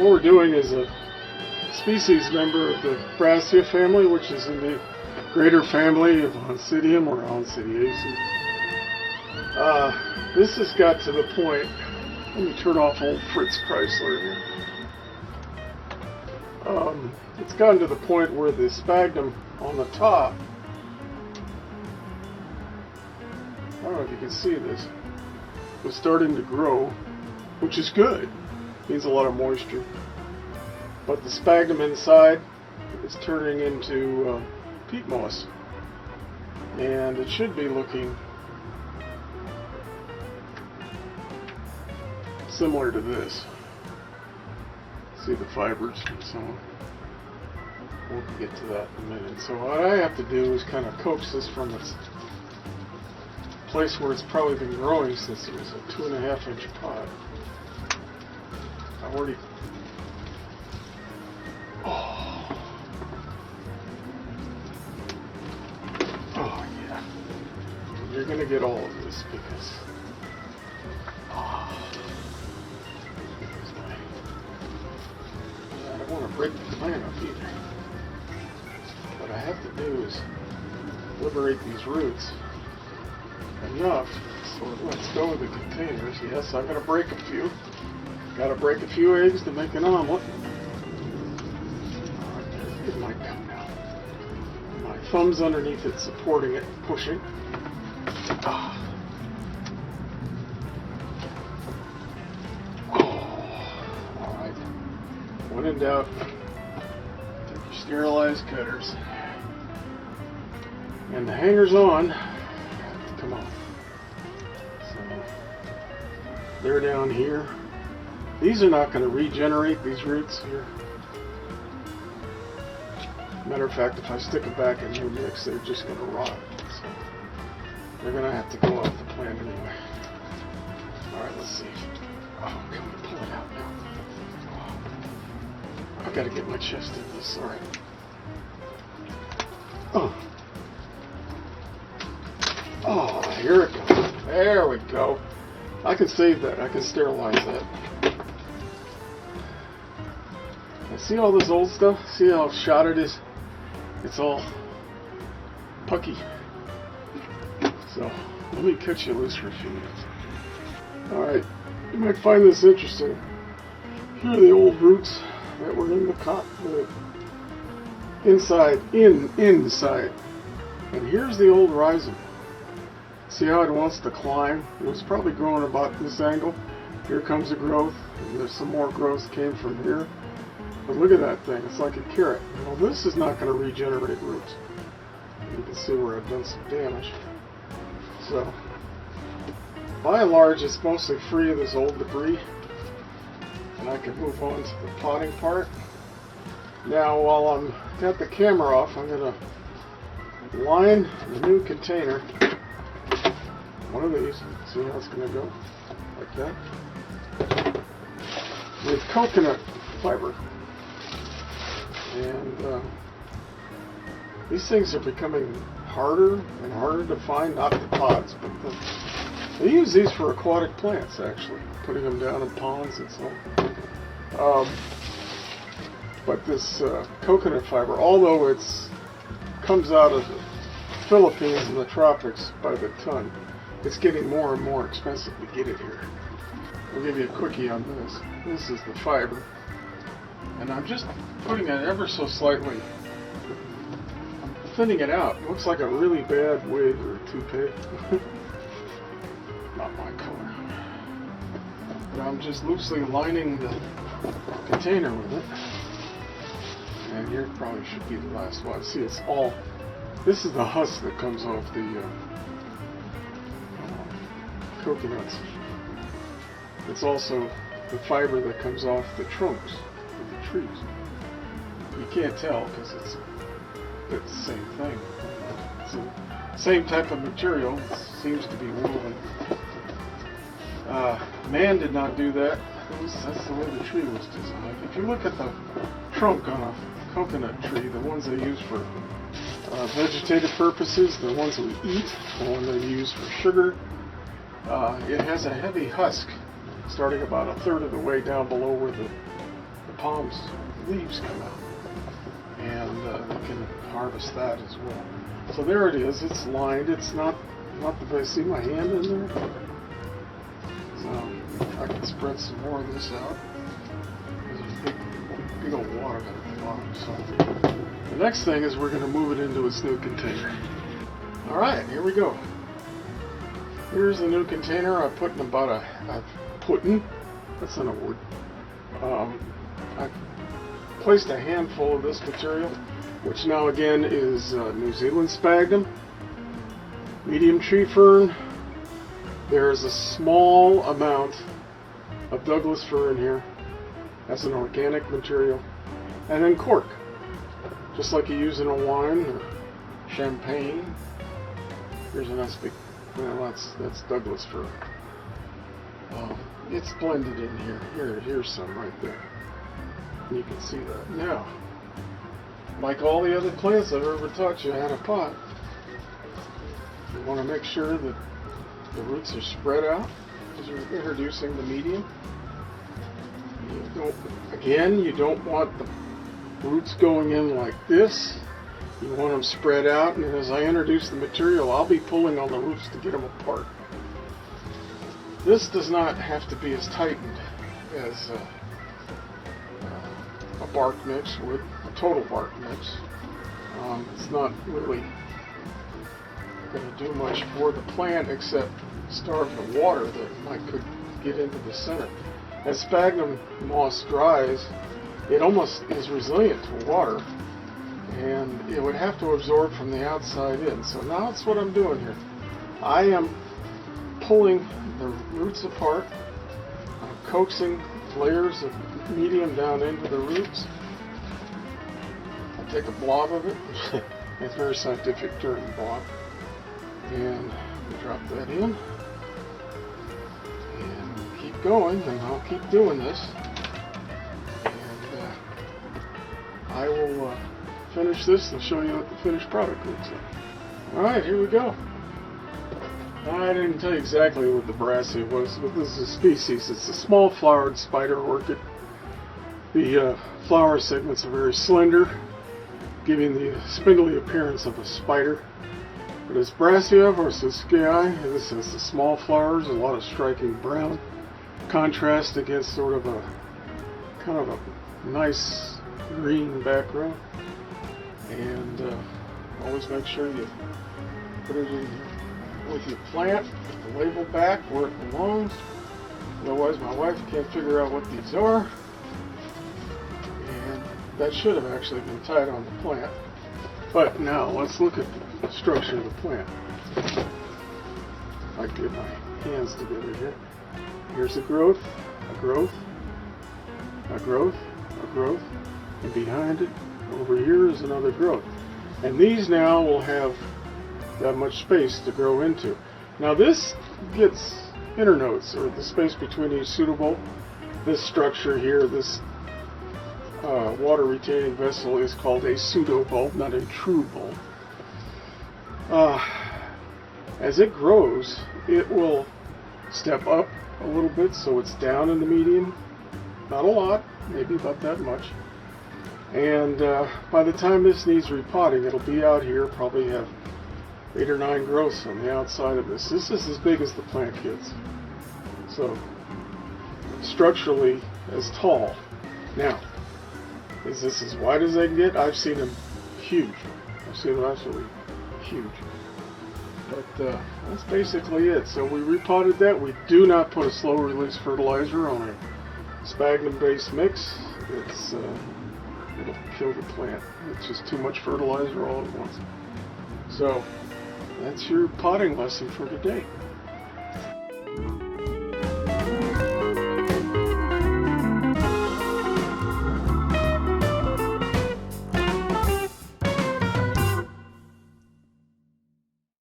What we're doing is a species member of the Brassia family, which is in the greater family of oncidium or oncidiaceae. This has got to the point, let me turn off old Fritz Chrysler here. It's gotten to the point where the sphagnum on the top, I don't know if you can see this, was starting to grow, which is good. Needs a lot of moisture. But the sphagnum inside is turning into peat moss. And it should be looking similar to this. See the fibers and so on. We'll get to that in a minute. So what I have to do is kind of coax this from its place where it's probably been growing since it was a 2.5 inch pot. I've already... Oh yeah. You're going to get all of this because... I don't want to break the plant up either. What I have to do is liberate these roots enough, so let's go with the containers. Yes, I'm going to break a few. Got to break a few eggs to make an omelet. It might come now. My thumb's underneath it, supporting it, pushing. Alright. When in doubt, take your sterilized cutters. And the hangers on have to come off. So they're down here. These are not going to regenerate, these roots here. Matter of fact, if I stick them back in your mix, they're just going to rot. So they're going to have to go off the plant anyway. Alright, let's see. Oh, come on, pull it out now. Oh, I've got to get my chest in this, sorry. Oh, here it goes. There we go. I can save that. I can sterilize that. And see all this old stuff? See how shot it is? It's all pucky. So, let me cut you loose for a few minutes. Alright, you might find this interesting. Here are the old roots that were in the inside. And here's the old rhizome. See how it wants to climb? It was probably growing about this angle. Here comes the growth, and there's some more growth came from here. But look at that thing, it's like a carrot. Well, this is not going to regenerate roots. You can see where I've done some damage. So, by and large, it's mostly free of this old debris. And I can move on to the potting part. Now, while I'm got the camera off, I'm going to line the new container. One of these, see how it's going to go? Like that. With coconut fiber. And these things are becoming harder and harder to find, not the pods, but they use these for aquatic plants, actually, putting them down in ponds and so on. But this coconut fiber, although it comes out of the Philippines and the tropics by the ton, it's getting more and more expensive to get it here. I'll give you a quickie on this. This is the fiber. And I'm just putting it ever so slightly, thinning it out. It looks like a really bad wig or toupee. Not my color. But I'm just loosely lining the container with it. And here probably should be the last one. See, it's all, this is the husk that comes off the coconuts. It's also the fiber that comes off the trunks of the trees. You can't tell because it's the same thing. It's the same type of material. It seems to be woven. Man did not do that. That's the way the tree was designed. If you look at the trunk on a coconut tree, the ones they use for vegetative purposes, the ones that we eat, the one they use for sugar, it has a heavy husk starting about a third of the way down below where the palms leaves come out, and you can harvest that as well. So there it is. It's lined. It's not the best. See my hand in there? So I can spread some more of this out. There's a big old water at the bottom. So the next thing is we're going to move it into its new container. All right, here we go. Here's the new container. I put in about that's not a word. I placed a handful of this material, which now again is New Zealand sphagnum, medium tree fern. There's a small amount of Douglas fir in here as an organic material, and then cork, just like you use in a wine or champagne. Here's a nice big, well, that's Douglas fir. It's blended in here. Here's some right there. You can see that. Now, like all the other plants I've ever taught you how to pot, you want to make sure that the roots are spread out as you're introducing the medium. You don't want the roots going in like this. You want them spread out, and as I introduce the material, I'll be pulling on the roots to get them apart. This does not have to be as tightened as a bark mix would, a total bark mix. It's not really going to do much for the plant except starve the water that could get into the center. As sphagnum moss dries, it almost is resilient to water, and it would have to absorb from the outside in. So now that's what I'm doing here. I am pulling the roots apart. I'm coaxing layers of medium down into the roots. I take a blob of it. It's a very scientific term, blob. And drop that in. And keep going, and I'll keep doing this. And I will finish this and show you what the finished product looks like. Alright, here we go. I didn't tell you exactly what the Brassia was, but this is a species. It's a small flowered spider orchid. The flower segments are very slender, giving the spindly appearance of a spider. But it's Brassia warscewiczii. This has the small flowers, a lot of striking brown contrast against sort of a kind of a nice green background. And always make sure you put it in here with your plant, put the label back where it belongs. Otherwise my wife can't figure out what these are. And that should have actually been tied on the plant. But now let's look at the structure of the plant. I can get my hands together here. Here's a growth, a growth, a growth, a growth, and behind it over here is another growth. And these now will have that much space to grow into. Now this gets internodes, or the space between each pseudobulb. This structure here, this water retaining vessel, is called a pseudobulb, not a true bulb. As it grows, it will step up a little bit, so it's down in the medium. Not a lot, maybe about that much. And by the time this needs repotting, it'll be out here, probably have 8 or 9 growths on the outside of this. This is as big as the plant gets. So, structurally as tall. Now, is this as wide as they can get? I've seen them huge. I've seen them absolutely huge. But that's basically it. So we repotted that. We do not put a slow release fertilizer on a sphagnum-based mix. It'll kill the plant. It's just too much fertilizer all at once. So that's your potting lesson for today.